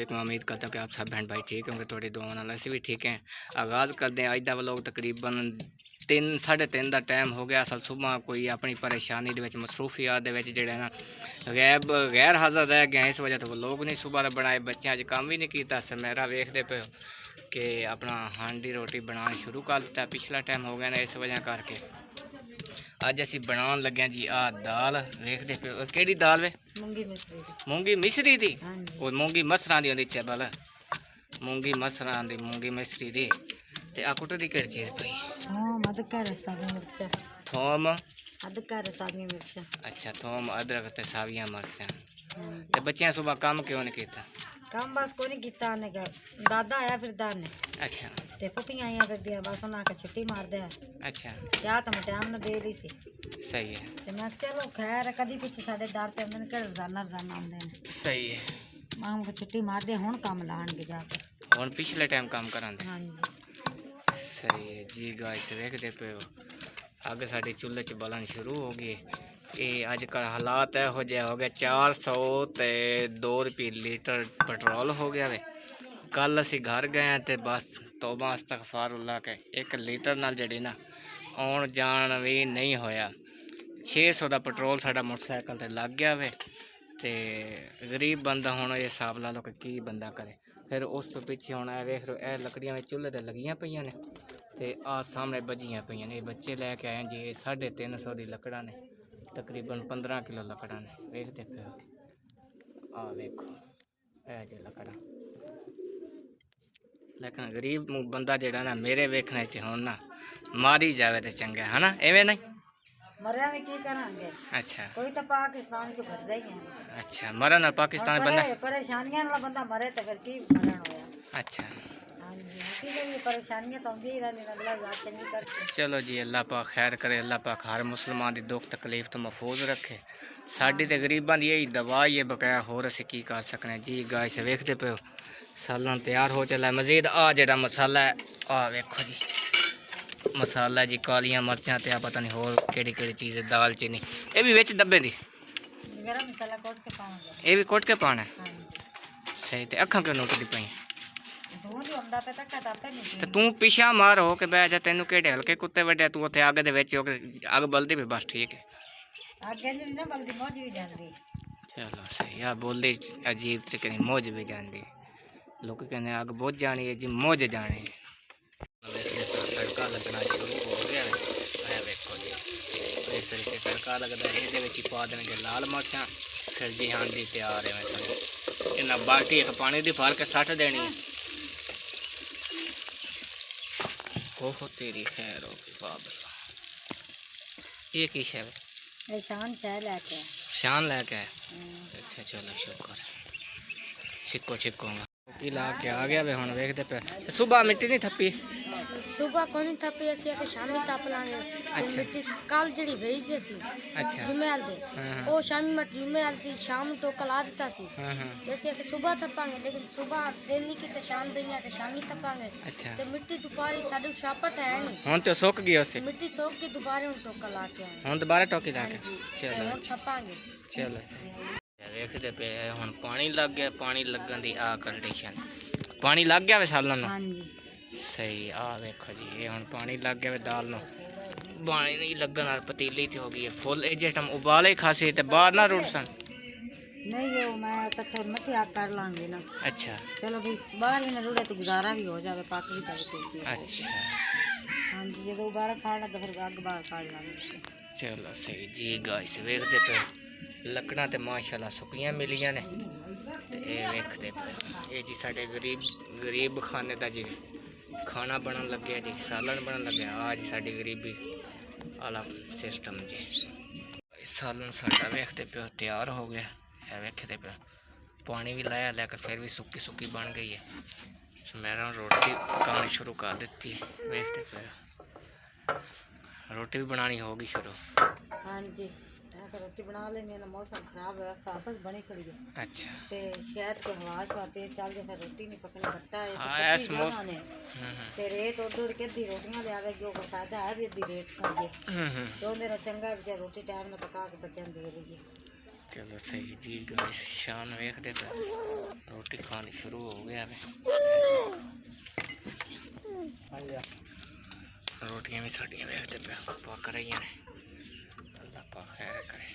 वालेकुम। उम्मीद करता हूँ कि आप सब बहन भाई ठीक होंगे, थोड़ी दुआ नाल असीं भी ठीक हैं। आगाज़ करते हैं अज दा व्लॉग। तकरीबन 3:30 का टाइम हो गया। असल सुबह कोई अपनी परेशानी दे विच मसरूफियात दे विच जिहड़ा ना गैर हाज़र रह गया, इस वजह तो व्लॉग नहीं सुबह का बनाए। बच्चे अज काम भी नहीं किया। समेरा वेखते पे कि अपना हांडी रोटी बनाना शुरू कर दिता। पिछला टाइम हो गया ना, इस वजह करके अज असीं बनाउण लगे जी आ दाल। वेखते पे किहड़ी दाल वे? मूंगी मिसरी दी। और मूंगी मसरां दी होंदी चबल, मूंगी मसरां दी, मूंगी मिसरी दी। ते आ कुटरी केड़ी चीज़ पई? थोम, अच्छा थोम, अदरक ते सावियां मिर्चां। ते बच्चियां सुबह काम क्यों नहीं कीता? काम बस कोई नहीं कीता ने घर दादा आया फिर दाने। अच्छा ते पुपियां आईयां फिर दिया बस उन्हां के छुट्टी मार दे। अच्छा चाह तो मैं टाइम न दे दी सी। सही है, ते मैं चलो खैर कदी पिछे साडे डर पे मैंने के रोजाना रोजाना आंदे ने। सही है। मां को छुट्टी मार दे हुन काम लाणगे जाके। हुन पिछले टाइम काम करांदे। हां जी सही है जी। गाइस देखते पे हो अग साडी चुल्हे च बलन शुरू हो गई। ये अजकल हालात हो जाए हो गए 402 रुपये लीटर पेट्रोल हो गया वे। कल असी घर गए तो बस तौबा अस्तगफारुल्लाह के 1 लीटर नाल जड़ी ना आउण जान भी नहीं होया। 600 का पेट्रोल साडा मोटरसाइकिल ते लग गया वे। ते गरीब बंदा हुण ये हिसाब ला लो कि की बंदा करे। फिर उस तो पिछे हुण वेख लो ए लकड़ियां चुल्हे ते लगियां पईयां ने ते आ सामने बजियां पईयां ने। बच्चे लैके आए जी 350 दी लकड़ा ने, तकरीबन 15 किलो लकड़ा ने। वेखते पे आ वेखो ए जे लकड़ा। लेकिन गरीब बंदा जेड़ा ना मेरे वेखने च हुण ना मारी जावे ते चंगा है ना, एवें नहीं मरिया में की करांगे। अच्छा कोई तो पाकिस्तान से भरदा ही है। अच्छा मरन पाकिस्तान बंदा परेशानियां वाला बंदा मरे तो फिर की मरण होया। अच्छा हां जी की करिए, परेशानियां तो आंदी ही रहनी। अल्लाह जात चंगी कर। चलो जी, अल्लाह पाक खैर करे। अल्लाह पाक हर मुसलमान की दुख तकलीफ तो महफूज रखे। साडी ते गरीबां दी यही दवा ही है बकाया, होर असीं की कर सकने जी। गाइस वेखदे पे सालन तैयार हो चला। मजीद आ जेड़ा मसाला है आ वेखो जी, मसाला जी कालियां मर्चां ते पता नहीं होर केड़ी केड़ी चीज़ है, दाल चीनी ये भी विच डब्बे दी। गरम मसाला कोट के पाऊंगा। ये भी कोट के पाना है। हां सही। ते अखां क्यों नोट दी पई? दूध हुंदा पे तक ता पे नहीं। ते तू पिछा मार हो के बह जा, तेनू केड़े हल्के कुत्ते वड्डे तू उत्थे अग दे विच अग बलदी भी बस ठीक है। आगे नहीं ना बल्दी मौज भी जांदी। चलो सही आ, बोली अजीब तरीके की मौज भी जाती। लोग कहते अग बुझ जानी है जी, मौज जानी है। तड़का लगना शुरू हो गया है वेखो जी। इस तरीके तड़का लगता है, ये पा देंगे लाल मिर्चां। फिर जी हाँ जी तैयार है। इन्ना बाल्टी एक पानी की भर के सट देनी है। ओहो तेरी खैर हो गई बाबा। ये की शे? शान शह लेके शान लेके आए। अच्छा चलो शुक्र है। छिको छिको की ला के आ गया वे। हुण वेखदे पे सुबह मिट्टी नहीं थप्पी। सुबह को नहीं थप्पी असी के शामी तप लांगे। अच्छा। मिट्टी कल जड़ी भई सी असी अच्छा जुमेल दे ओ शामी मट जुमेल दी शाम तो कला दिता सी। हाँ हाँ जैसे कि सुबह थपांगे, लेकिन सुबह दिन नहीं की तो शाम भईया के शामी थपांगे। अच्छा ते मिट्टी दोबारा साडू शापत है नहीं। हुण तो सुक गई उसे। मिट्टी सोख के दोबारा उन तो कला के आए। हुण दोबारा टोकी ला के चलो चलो थपांगे। चलो सही। वेखदे पे हुण पानी लग गया। पानी लगन दी आ कंडीशन। पानी लग गया वे सालन नूं। हां जी सही आ वेखो जी, ये हुण पानी लग गया वे दाल नूं। पानी नहीं लगन पतीली ते हो गई है फुल। ए जे हम उबाले खासे ते बाहर ना रुड़ सन। नहीं जो मैं तक मट्टी आग कर लांगे ना। अच्छा चलो भाई बाहर भी ना रुड़े तो गुजारा भी हो जाए, पाक भी जाए। अच्छा हाँ जी जो उबाला खाना तो फिर अग बाहर काट लांगे। चलो सही जी। गाइस वेखदे पे लकड़ा ते माशाल्लाह सुकियां मिलियां ने। ते वेखदे पे ये जी साडे गरीब खाने दा जी खाना बनन लगे जी, सालन बनन लगे। आज साडी गरीबी आला सिस्टम जी। सालन साडा वेखदे पे तैयार हो गया है। वेखदे पे पानी भी लाया लेकर फिर भी सुक्की सुक्की बन गई है। समेरा रोटी पकानी शुरू कर दी। वेखते पे रोटी भी बनानी होगी शुरू। हाँ जी रोटी बना लेनी है। मौसम खराब है, आपस बनी खड़ी है। अच्छा ते शहर को हवा शवा तेज चल जाए फिर रोटी नहीं पकनी करता है। ते रेत उड़ के अद्धी रोटियां ले आवेगी, वो फायदा है भी अद्धी रेट खाइए तो मेरा चंगा बेचारा रोटी टाइम में पका के बचन दे रही है। चलो सही जी गाइस, शान वेखते पे रोटी खानी शुरू हो गया है। रोटियां भी साड़ियां वेखते पे पक रही ने। अल्लाह पाक खैर करे।